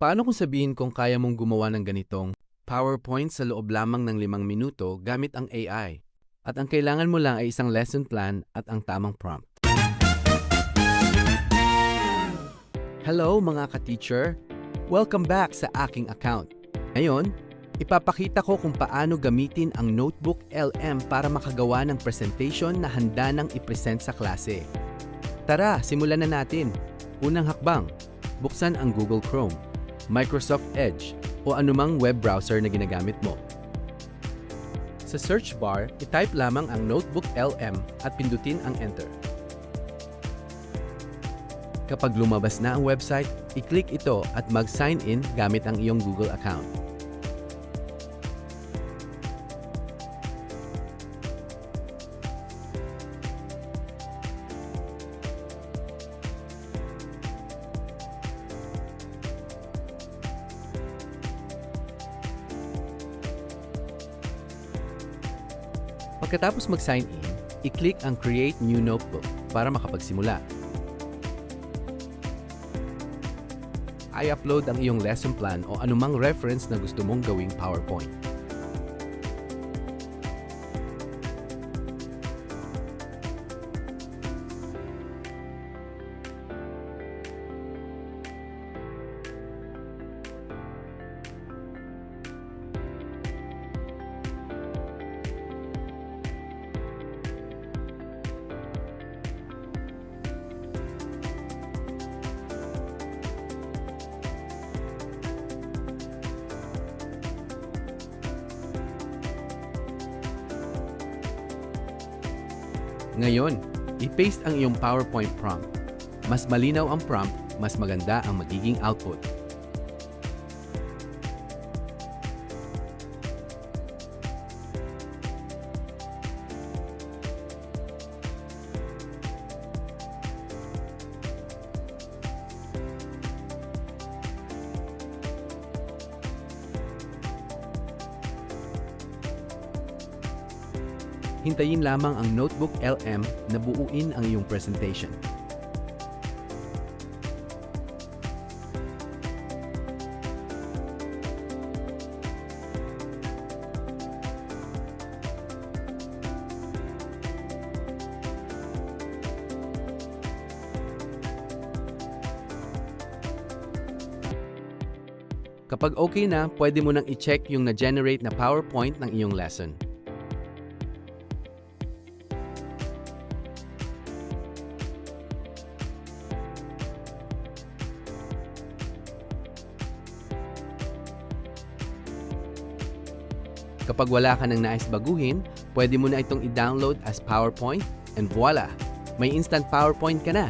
Paano kung sabihin kung kaya mong gumawa ng ganitong PowerPoint sa loob lamang ng 5 minuto gamit ang AI? At ang kailangan mo lang ay isang lesson plan at ang tamang prompt. Hello mga ka-teacher! Welcome back sa aking account. Ngayon, ipapakita ko kung paano gamitin ang Notebook LM para makagawa ng presentation na handa nang i-present sa klase. Tara, simulan na natin. Unang hakbang, buksan ang Google Chrome, Microsoft Edge, o anumang web browser na ginagamit mo. Sa search bar, i-type lamang ang Notebook LM at pindutin ang Enter. Kapag lumabas na ang website, i-click ito at mag-sign in gamit ang iyong Google account. Pagkatapos mag-sign in, i-click ang Create New Notebook para makapagsimula. I-upload ang iyong lesson plan o anumang reference na gusto mong gawing PowerPoint. Ngayon, i-paste ang iyong PowerPoint prompt. Mas malinaw ang prompt, mas maganda ang magiging output. Hintayin lamang ang Notebook LM na buuin ang iyong presentation. Kapag okay na, pwede mo nang i-check yung na-generate na PowerPoint ng iyong lesson. Kapag wala ka nang nais baguhin, pwede mo na itong i-download as PowerPoint and voila! May instant PowerPoint ka na!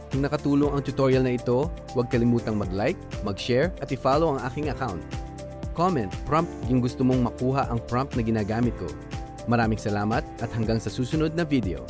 Kung nakatulong ang tutorial na ito, huwag kalimutang mag-like, mag-share at i-follow ang aking account. Comment, prompt yung gusto mong makuha ang prompt na ginagamit ko. Maraming salamat at hanggang sa susunod na video.